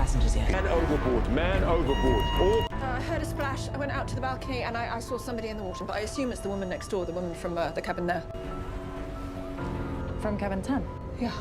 passengers yet. Man overboard, man overboard. All I heard a splash. I went out to the balcony and I saw somebody in the water. But I assume it's the woman next door, the woman from the cabin there. From Cabin 10? Yeah.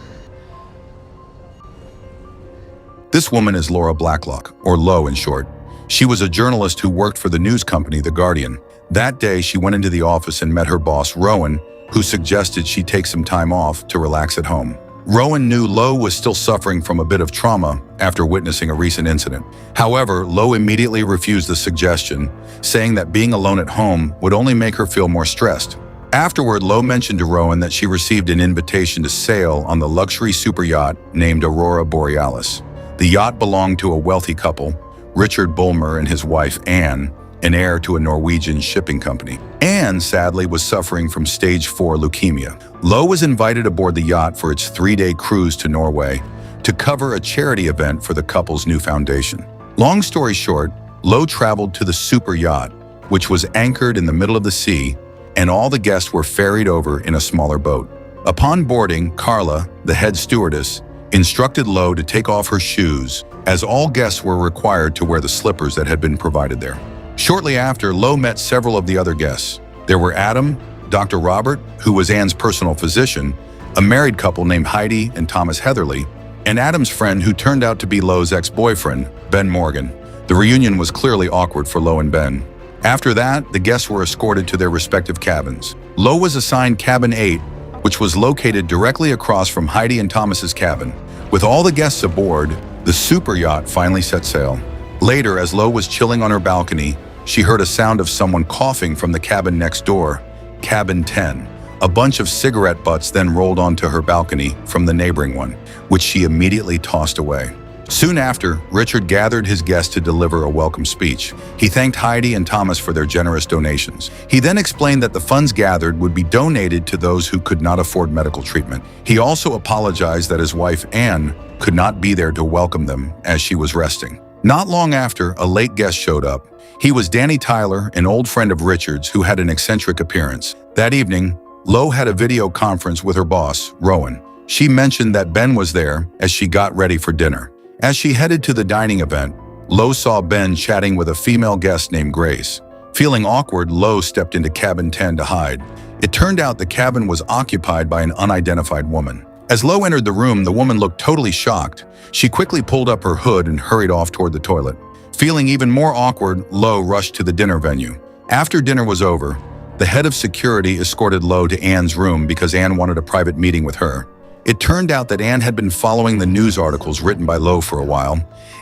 This woman is Laura Blacklock, or Lo in short. She was a journalist who worked for the news company The Guardian. That day, she went into the office and met her boss, Rowan, who suggested she take some time off to relax at home. Rowan knew Lo was still suffering from a bit of trauma after witnessing a recent incident. However, Lo immediately refused the suggestion, saying that being alone at home would only make her feel more stressed. Afterward, Lo mentioned to Rowan that she received an invitation to sail on the luxury super yacht named Aurora Borealis. The yacht belonged to a wealthy couple, Richard Bulmer and his wife Anne, an heir to a Norwegian shipping company. Anne, sadly, was suffering from stage 4 leukemia. Lo was invited aboard the yacht for its 3-day cruise to Norway to cover a charity event for the couple's new foundation. Long story short, Lo traveled to the super yacht, which was anchored in the middle of the sea, and all the guests were ferried over in a smaller boat. Upon boarding, Carla, the head stewardess, instructed Lo to take off her shoes, as all guests were required to wear the slippers that had been provided there. Shortly after, Lo met several of the other guests. There were Adam, Dr. Robert, who was Anne's personal physician, a married couple named Heidi and Thomas Heatherly, and Adam's friend who turned out to be Lo's ex-boyfriend, Ben Morgan. The reunion was clearly awkward for Lo and Ben. After that, the guests were escorted to their respective cabins. Lo was assigned Cabin 8, which was located directly across from Heidi and Thomas's cabin. With all the guests aboard, the super yacht finally set sail. Later, as Lo was chilling on her balcony, she heard a sound of someone coughing from the cabin next door, Cabin 10. A bunch of cigarette butts then rolled onto her balcony from the neighboring one, which she immediately tossed away. Soon after, Richard gathered his guests to deliver a welcome speech. He thanked Heidi and Thomas for their generous donations. He then explained that the funds gathered would be donated to those who could not afford medical treatment. He also apologized that his wife, Anne, could not be there to welcome them as she was resting. Not long after, a late guest showed up. He was Danny Tyler, an old friend of Richard's who had an eccentric appearance. That evening, Lo had a video conference with her boss, Rowan. She mentioned that Ben was there as she got ready for dinner. As she headed to the dining event, Lo saw Ben chatting with a female guest named Grace. Feeling awkward, Lo stepped into Cabin 10 to hide. It turned out the cabin was occupied by an unidentified woman. As Lo entered the room, the woman looked totally shocked. She quickly pulled up her hood and hurried off toward the toilet. Feeling even more awkward, Lo rushed to the dinner venue. After dinner was over, the head of security escorted Lo to Anne's room because Anne wanted a private meeting with her. It turned out that Anne had been following the news articles written by Lo for a while,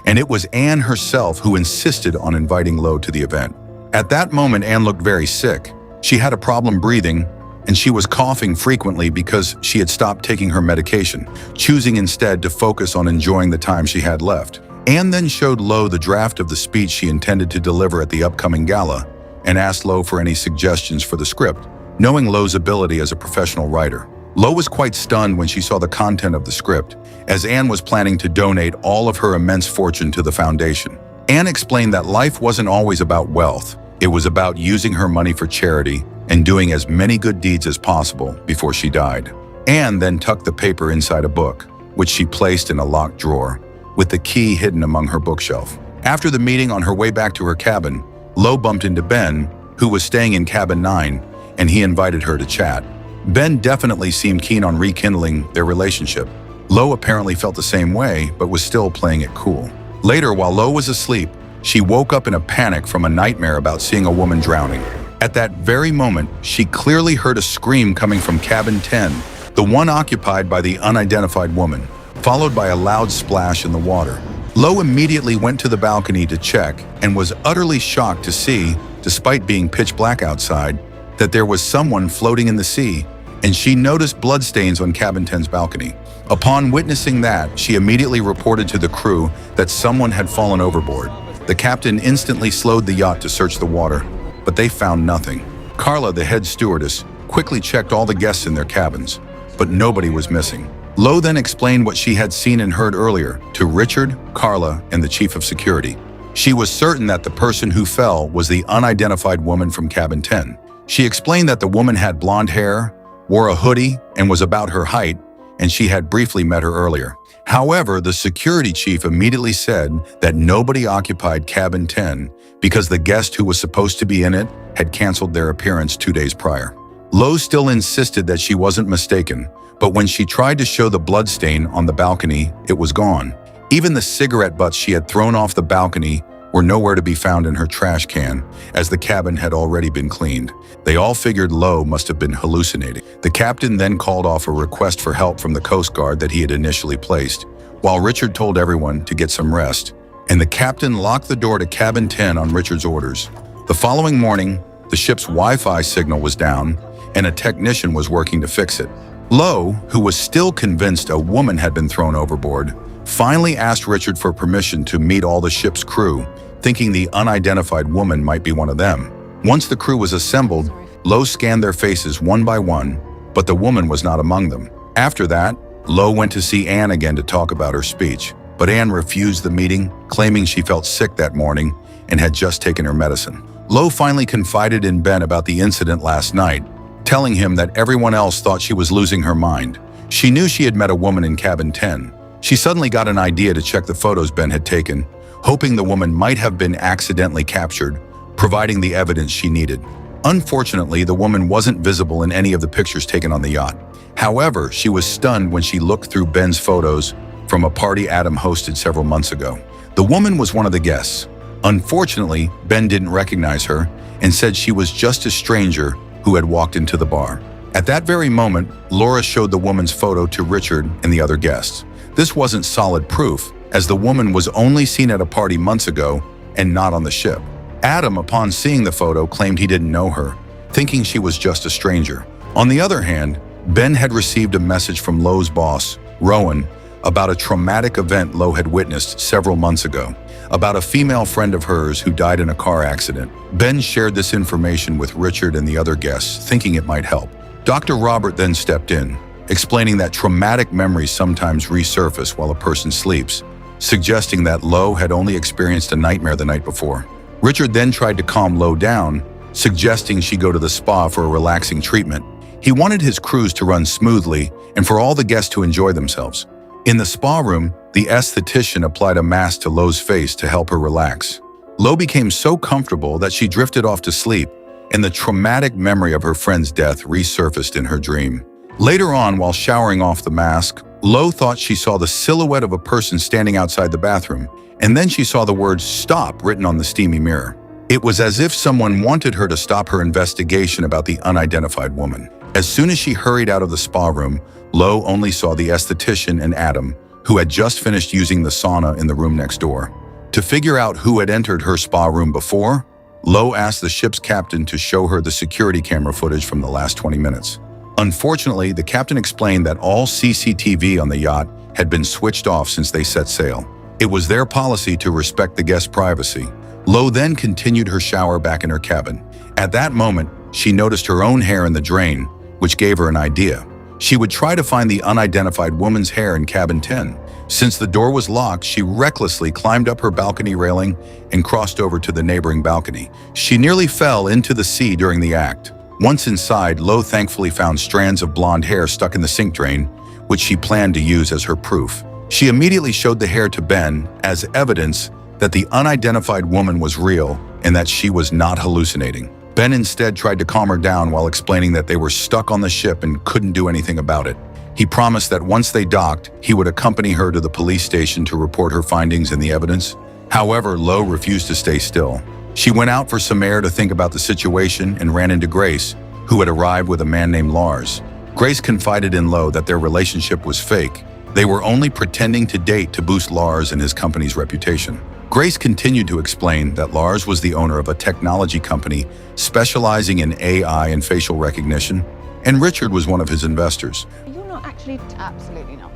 and it was Anne herself who insisted on inviting Lo to the event. At that moment, Anne looked very sick. She had a problem breathing, and she was coughing frequently because she had stopped taking her medication, choosing instead to focus on enjoying the time she had left. Anne then showed Lo the draft of the speech she intended to deliver at the upcoming gala, and asked Lo for any suggestions for the script, knowing Lo's ability as a professional writer. Lo was quite stunned when she saw the content of the script, as Anne was planning to donate all of her immense fortune to the foundation. Anne explained that life wasn't always about wealth. It was about using her money for charity and doing as many good deeds as possible before she died. Anne then tucked the paper inside a book, which she placed in a locked drawer, with the key hidden among her bookshelf. After the meeting, on her way back to her cabin, Lo bumped into Ben, who was staying in Cabin 9, and he invited her to chat. Ben definitely seemed keen on rekindling their relationship. Lo apparently felt the same way, but was still playing it cool. Later, while Lo was asleep, she woke up in a panic from a nightmare about seeing a woman drowning. At that very moment, she clearly heard a scream coming from Cabin 10, the one occupied by the unidentified woman, followed by a loud splash in the water. Lo immediately went to the balcony to check and was utterly shocked to see, despite being pitch black outside, that there was someone floating in the sea, and she noticed bloodstains on Cabin 10's balcony. Upon witnessing that, she immediately reported to the crew that someone had fallen overboard. The captain instantly slowed the yacht to search the water, but they found nothing. Carla, the head stewardess, quickly checked all the guests in their cabins, but nobody was missing. Lo then explained what she had seen and heard earlier to Richard, Carla, and the chief of security. She was certain that the person who fell was the unidentified woman from Cabin 10. She explained that the woman had blonde hair, wore a hoodie, and was about her height, and she had briefly met her earlier. However, the security chief immediately said that nobody occupied Cabin 10 because the guest who was supposed to be in it had canceled their appearance 2 days prior. Lowe still insisted that she wasn't mistaken, but when she tried to show the bloodstain on the balcony, it was gone. Even the cigarette butts she had thrown off the balcony were nowhere to be found in her trash can, as the cabin had already been cleaned. They all figured Lowe must have been hallucinating. The captain then called off a request for help from the Coast Guard that he had initially placed, while Richard told everyone to get some rest, and the captain locked the door to Cabin 10 on Richard's orders. The following morning, the ship's Wi-Fi signal was down, and a technician was working to fix it. Lowe, who was still convinced a woman had been thrown overboard, finally asked Richard for permission to meet all the ship's crew, thinking the unidentified woman might be one of them. Once the crew was assembled, Lowe scanned their faces one by one, but the woman was not among them. After that, Lowe went to see Anne again to talk about her speech, but Anne refused the meeting, claiming she felt sick that morning and had just taken her medicine. Lowe finally confided in Ben about the incident last night, telling him that everyone else thought she was losing her mind. She knew she had met a woman in Cabin 10. She suddenly got an idea to check the photos Ben had taken, hoping the woman might have been accidentally captured, providing the evidence she needed. Unfortunately, the woman wasn't visible in any of the pictures taken on the yacht. However, she was stunned when she looked through Ben's photos from a party Adam hosted several months ago. The woman was one of the guests. Unfortunately, Ben didn't recognize her and said she was just a stranger who had walked into the bar. At that very moment, Laura showed the woman's photo to Richard and the other guests. This wasn't solid proof, as the woman was only seen at a party months ago and not on the ship. Adam, upon seeing the photo, claimed he didn't know her, thinking she was just a stranger. On the other hand, Ben had received a message from Lowe's boss, Rowan, about a traumatic event Lowe had witnessed several months ago, about a female friend of hers who died in a car accident. Ben shared this information with Richard and the other guests, thinking it might help. Dr. Robert then stepped in, explaining that traumatic memories sometimes resurface while a person sleeps, suggesting that Lowe had only experienced a nightmare the night before. Richard then tried to calm Lowe down, suggesting she go to the spa for a relaxing treatment. He wanted his cruise to run smoothly and for all the guests to enjoy themselves. In the spa room, the esthetician applied a mask to Lowe's face to help her relax. Lowe became so comfortable that she drifted off to sleep, and the traumatic memory of her friend's death resurfaced in her dream. Later on, while showering off the mask, Lowe thought she saw the silhouette of a person standing outside the bathroom, and then she saw the words "stop" written on the steamy mirror. It was as if someone wanted her to stop her investigation about the unidentified woman. As soon as she hurried out of the spa room, Lowe only saw the esthetician and Adam, who had just finished using the sauna in the room next door. To figure out who had entered her spa room before, Lowe asked the ship's captain to show her the security camera footage from the last 20 minutes. Unfortunately, the captain explained that all CCTV on the yacht had been switched off since they set sail. It was their policy to respect the guest's privacy. Lowe then continued her shower back in her cabin. At that moment, she noticed her own hair in the drain, which gave her an idea. She would try to find the unidentified woman's hair in Cabin 10. Since the door was locked, she recklessly climbed up her balcony railing and crossed over to the neighboring balcony. She nearly fell into the sea during the act. Once inside, Lowe thankfully found strands of blonde hair stuck in the sink drain, which she planned to use as her proof. She immediately showed the hair to Ben as evidence that the unidentified woman was real and that she was not hallucinating. Ben instead tried to calm her down while explaining that they were stuck on the ship and couldn't do anything about it. He promised that once they docked, he would accompany her to the police station to report her findings and the evidence. However, Lowe refused to stay still. She went out for some air to think about the situation and ran into Grace, who had arrived with a man named Lars. Grace confided in Lowe that their relationship was fake. They were only pretending to date to boost Lars and his company's reputation. Grace continued to explain that Lars was the owner of a technology company specializing in AI and facial recognition, and Richard was one of his investors. You're not actually... Absolutely not.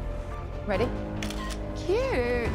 Ready? Cute.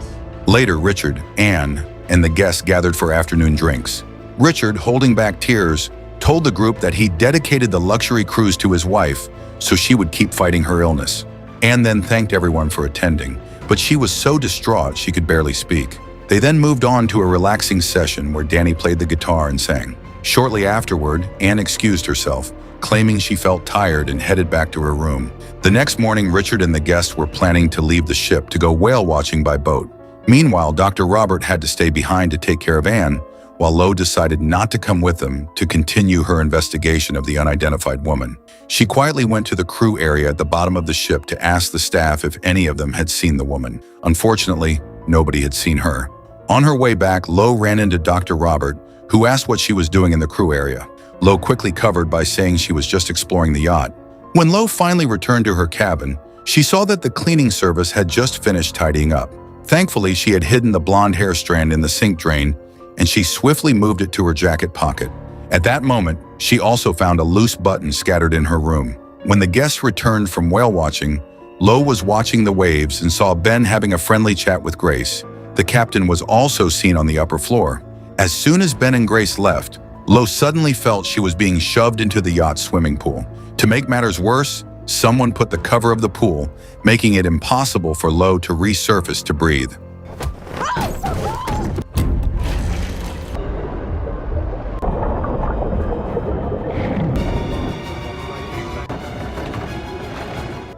Later, Richard, Anne, and the guests gathered for afternoon drinks. Richard, holding back tears, told the group that he dedicated the luxury cruise to his wife so she would keep fighting her illness. Anne then thanked everyone for attending, but she was so distraught she could barely speak. They then moved on to a relaxing session where Danny played the guitar and sang. Shortly afterward, Anne excused herself, claiming she felt tired and headed back to her room. The next morning, Richard and the guests were planning to leave the ship to go whale watching by boat. Meanwhile, Dr. Robert had to stay behind to take care of Anne, while Lo decided not to come with them to continue her investigation of the unidentified woman. She quietly went to the crew area at the bottom of the ship to ask the staff if any of them had seen the woman. Unfortunately, nobody had seen her. On her way back, Lo ran into Dr. Robert, who asked what she was doing in the crew area. Lo quickly covered by saying she was just exploring the yacht. When Lo finally returned to her cabin, she saw that the cleaning service had just finished tidying up. Thankfully, she had hidden the blonde hair strand in the sink drain, and she swiftly moved it to her jacket pocket. At that moment, she also found a loose button scattered in her room. When the guests returned from whale watching, Lo was watching the waves and saw Ben having a friendly chat with Grace. The captain was also seen on the upper floor. As soon as Ben and Grace left, Lo suddenly felt she was being shoved into the yacht's swimming pool. To make matters worse, someone put the cover of the pool, making it impossible for Lo to resurface to breathe.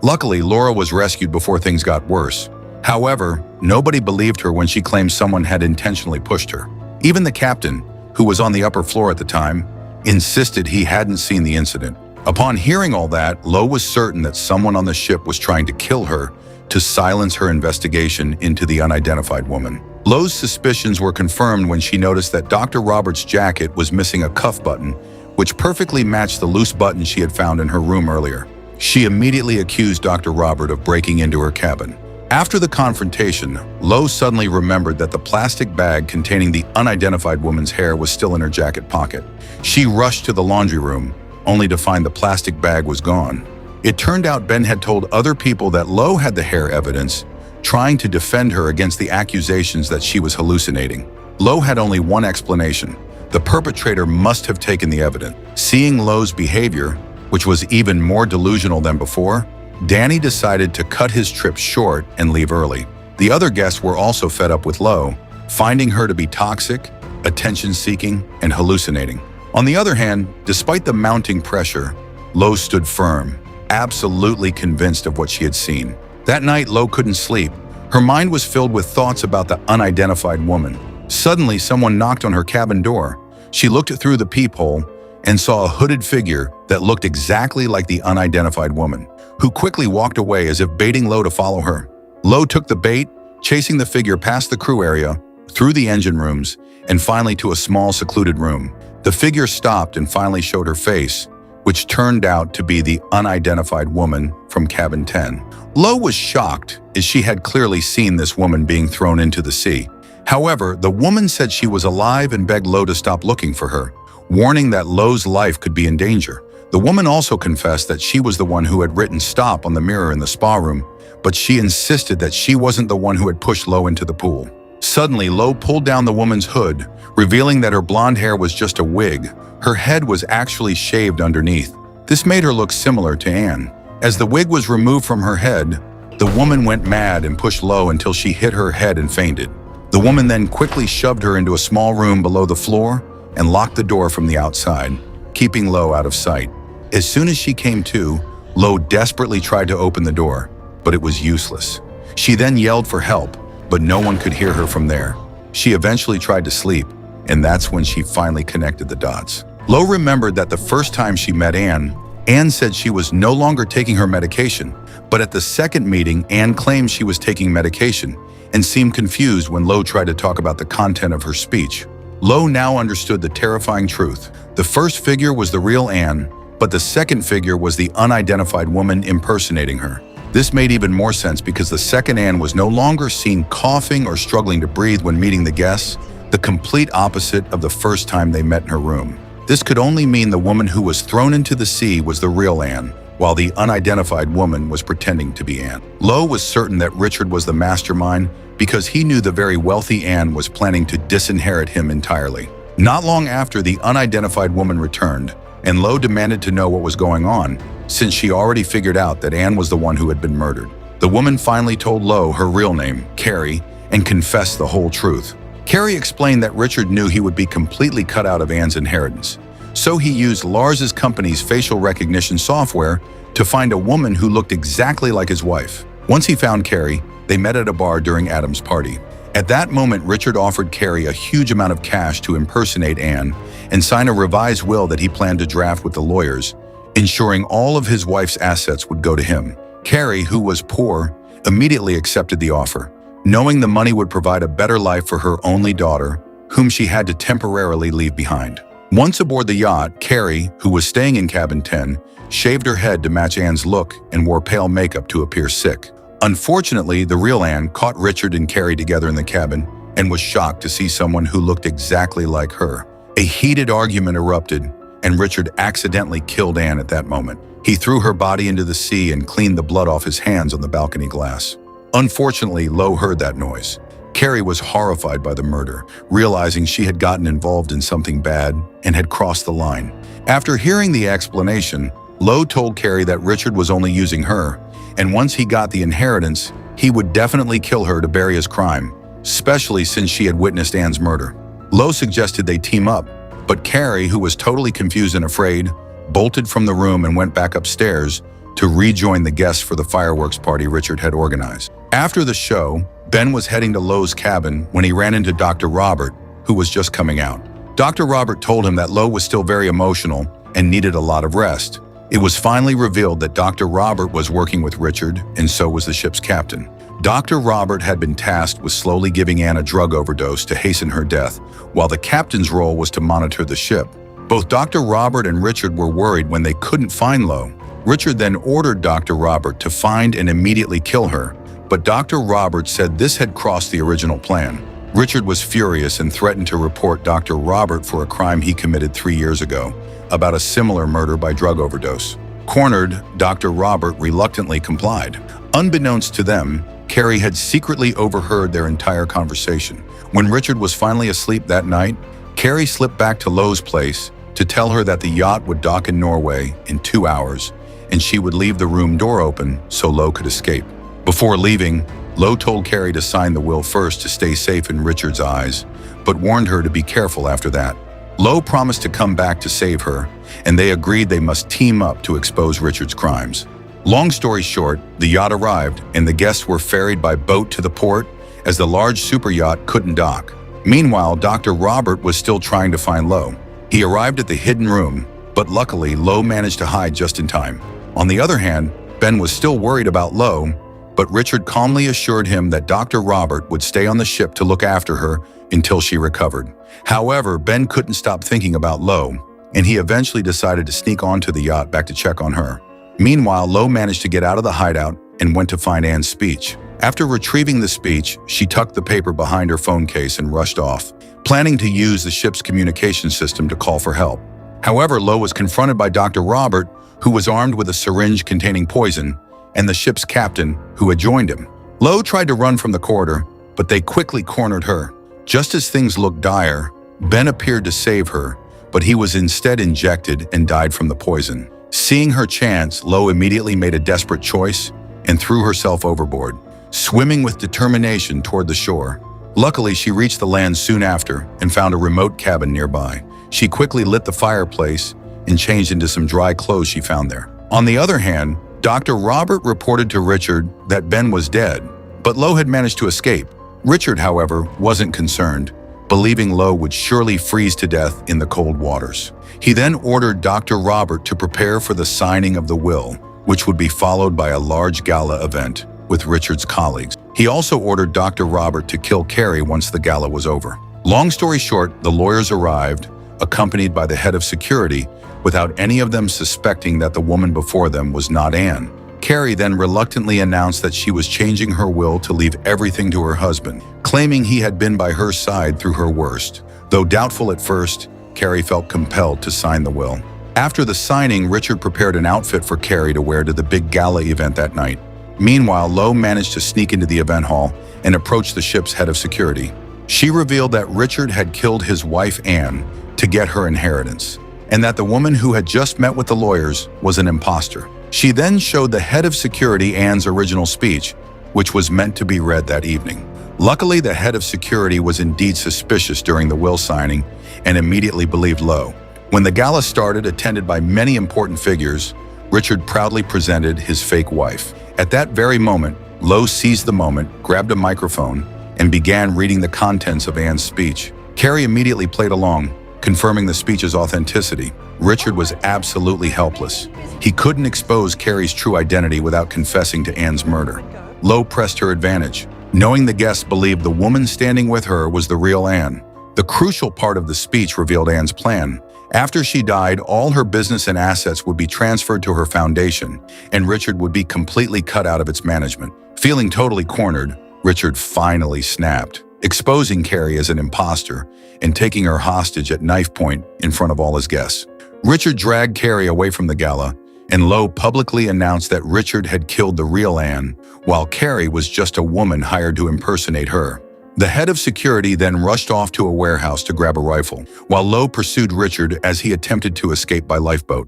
Luckily, Laura was rescued before things got worse. However, nobody believed her when she claimed someone had intentionally pushed her. Even the captain, who was on the upper floor at the time, insisted he hadn't seen the incident. Upon hearing all that, Lo was certain that someone on the ship was trying to kill her to silence her investigation into the unidentified woman. Lo's suspicions were confirmed when she noticed that Dr. Roberts' jacket was missing a cuff button, which perfectly matched the loose button she had found in her room earlier. She immediately accused Dr. Robert of breaking into her cabin. After the confrontation, Lo suddenly remembered that the plastic bag containing the unidentified woman's hair was still in her jacket pocket. She rushed to the laundry room, only to find the plastic bag was gone. It turned out Ben had told other people that Lo had the hair evidence, trying to defend her against the accusations that she was hallucinating. Lo had only one explanation. The perpetrator must have taken the evidence. Seeing Lo's behavior, which was even more delusional than before, Danny decided to cut his trip short and leave early. The other guests were also fed up with Lo, finding her to be toxic, attention-seeking, and hallucinating. On the other hand, despite the mounting pressure, Lo stood firm, absolutely convinced of what she had seen. That night, Lo couldn't sleep. Her mind was filled with thoughts about the unidentified woman. Suddenly, someone knocked on her cabin door. She looked through the peephole and saw a hooded figure that looked exactly like the unidentified woman, who quickly walked away as if baiting Lo to follow her. Lo took the bait, chasing the figure past the crew area, through the engine rooms, and finally to a small secluded room. The figure stopped and finally showed her face, which turned out to be the unidentified woman from Cabin 10. Lo was shocked, as she had clearly seen this woman being thrown into the sea. However, the woman said she was alive and begged Lo to stop looking for her, warning that Lo's life could be in danger. The woman also confessed that she was the one who had written "stop" on the mirror in the spa room, but she insisted that she wasn't the one who had pushed Lo into the pool. Suddenly, Lo pulled down the woman's hood, revealing that her blonde hair was just a wig. Her head was actually shaved underneath. This made her look similar to Anne. As the wig was removed from her head, the woman went mad and pushed Lo until she hit her head and fainted. The woman then quickly shoved her into a small room below the floor and locked the door from the outside, keeping Lo out of sight. As soon as she came to, Lo desperately tried to open the door, but it was useless. She then yelled for help, but no one could hear her from there. She eventually tried to sleep, and that's when she finally connected the dots. Lo remembered that the first time she met Anne said she was no longer taking her medication, but at the second meeting, Anne claimed she was taking medication and seemed confused when Lo tried to talk about the content of her speech. Lo now understood the terrifying truth. The first figure was the real Anne, but the second figure was the unidentified woman impersonating her. This made even more sense because the second Anne was no longer seen coughing or struggling to breathe when meeting the guests, the complete opposite of the first time they met in her room. This could only mean the woman who was thrown into the sea was the real Anne, while the unidentified woman was pretending to be Anne. Lo was certain that Richard was the mastermind because he knew the very wealthy Anne was planning to disinherit him entirely. Not long after, the unidentified woman returned, and Lo demanded to know what was going on, since she already figured out that Anne was the one who had been murdered. The woman finally told Lo her real name, Carrie, and confessed the whole truth. Carrie explained that Richard knew he would be completely cut out of Anne's inheritance, So he used Lars's company's facial recognition software to find a woman who looked exactly like his wife. Once he found Carrie, they met at a bar during Adam's party. At that moment, Richard offered Carrie a huge amount of cash to impersonate Anne and sign a revised will that he planned to draft with the lawyers, ensuring all of his wife's assets would go to him. Carrie, who was poor, immediately accepted the offer, knowing the money would provide a better life for her only daughter, whom she had to temporarily leave behind. Once aboard the yacht, Carrie, who was staying in Cabin 10, shaved her head to match Anne's look and wore pale makeup to appear sick. Unfortunately, the real Anne caught Richard and Carrie together in the cabin and was shocked to see someone who looked exactly like her. A heated argument erupted, and Richard accidentally killed Anne at that moment. He threw her body into the sea and cleaned the blood off his hands on the balcony glass. Unfortunately, Lo heard that noise. Carrie was horrified by the murder, realizing she had gotten involved in something bad and had crossed the line. After hearing the explanation, Lo told Carrie that Richard was only using her, and once he got the inheritance, he would definitely kill her to bury his crime, especially since she had witnessed Anne's murder. Lo suggested they team up, but Carrie, who was totally confused and afraid, bolted from the room and went back upstairs to rejoin the guests for the fireworks party Richard had organized. After the show, Ben was heading to Lo's cabin when he ran into Dr. Robert, who was just coming out. Dr. Robert told him that Lo was still very emotional and needed a lot of rest. It was finally revealed that Dr. Robert was working with Richard, and so was the ship's captain. Dr. Robert had been tasked with slowly giving Anne a drug overdose to hasten her death, while the captain's role was to monitor the ship. Both Dr. Robert and Richard were worried when they couldn't find Lo. Richard then ordered Dr. Robert to find and immediately kill her, but Dr. Robert said this had crossed the original plan. Richard was furious and threatened to report Dr. Robert for a crime he committed 3 years ago, about a similar murder by drug overdose. Cornered, Dr. Robert reluctantly complied. Unbeknownst to them, Carrie had secretly overheard their entire conversation. When Richard was finally asleep that night, Carrie slipped back to Lo's place to tell her that the yacht would dock in Norway in 2 hours, and she would leave the room door open so Lo could escape. Before leaving, Lo told Carrie to sign the will first to stay safe in Richard's eyes, but warned her to be careful after that. Lo promised to come back to save her, and they agreed they must team up to expose Richard's crimes. Long story short, the yacht arrived, and the guests were ferried by boat to the port as the large super yacht couldn't dock. Meanwhile, Dr. Robert was still trying to find Lo. He arrived at the hidden room, but luckily, Lo managed to hide just in time. On the other hand, Ben was still worried about Lo, but Richard calmly assured him that Dr. Robert would stay on the ship to look after her until she recovered. However, Ben couldn't stop thinking about Lo, and he eventually decided to sneak onto the yacht back to check on her. Meanwhile, Lo managed to get out of the hideout and went to find Anne's speech. After retrieving the speech, she tucked the paper behind her phone case and rushed off, planning to use the ship's communication system to call for help. However, Lo was confronted by Dr. Robert, who was armed with a syringe containing poison, and the ship's captain, who had joined him. Lo tried to run from the corridor, but they quickly cornered her. Just as things looked dire, Ben appeared to save her, but he was instead injected and died from the poison. Seeing her chance, Lo immediately made a desperate choice and threw herself overboard, swimming with determination toward the shore. Luckily, she reached the land soon after and found a remote cabin nearby. She quickly lit the fireplace and changed into some dry clothes she found there. On the other hand, Dr. Robert reported to Richard that Ben was dead, but Lo had managed to escape. Richard, however, wasn't concerned, believing Lo would surely freeze to death in the cold waters. He then ordered Dr. Robert to prepare for the signing of the will, which would be followed by a large gala event with Richard's colleagues. He also ordered Dr. Robert to kill Carrie once the gala was over. Long story short, the lawyers arrived, accompanied by the head of security, without any of them suspecting that the woman before them was not Anne. Carrie then reluctantly announced that she was changing her will to leave everything to her husband, claiming he had been by her side through her worst. Though doubtful at first, Carrie felt compelled to sign the will. After the signing, Richard prepared an outfit for Carrie to wear to the big gala event that night. Meanwhile, Lo managed to sneak into the event hall and approach the ship's head of security. She revealed that Richard had killed his wife Anne to get her inheritance, and that the woman who had just met with the lawyers was an imposter. She then showed the head of security Anne's original speech, which was meant to be read that evening. Luckily, the head of security was indeed suspicious during the will signing and immediately believed Lo. When the gala started, attended by many important figures, Richard proudly presented his fake wife. At that very moment, Lowe seized the moment, grabbed a microphone, and began reading the contents of Anne's speech. Carrie immediately played along, confirming the speech's authenticity. Richard was absolutely helpless. He couldn't expose Carrie's true identity without confessing to Anne's murder. Lowe pressed her advantage, knowing the guests believed the woman standing with her was the real Anne. The crucial part of the speech revealed Anne's plan. After she died, all her business and assets would be transferred to her foundation, and Richard would be completely cut out of its management. Feeling totally cornered, Richard finally snapped, exposing Carrie as an imposter and taking her hostage at knife point in front of all his guests. Richard dragged Carrie away from the gala, and Lowe publicly announced that Richard had killed the real Anne, while Carrie was just a woman hired to impersonate her. The head of security then rushed off to a warehouse to grab a rifle, while Lowe pursued Richard as he attempted to escape by lifeboat.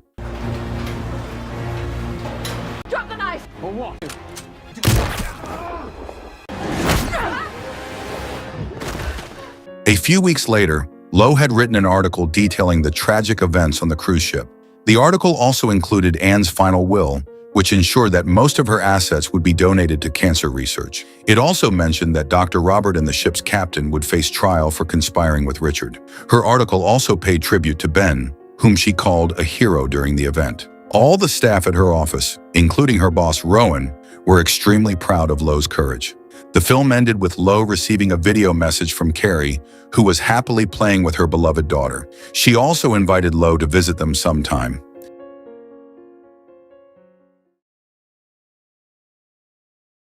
Drop the knife! For what? A few weeks later, Lowe had written an article detailing the tragic events on the cruise ship. The article also included Anne's final will, which ensured that most of her assets would be donated to cancer research. It also mentioned that Dr. Robert and the ship's captain would face trial for conspiring with Richard. Her article also paid tribute to Ben, whom she called a hero during the event. All the staff at her office, including her boss Rowan, were extremely proud of Lowe's courage. The film ended with Lowe receiving a video message from Carrie, who was happily playing with her beloved daughter. She also invited Lowe to visit them sometime.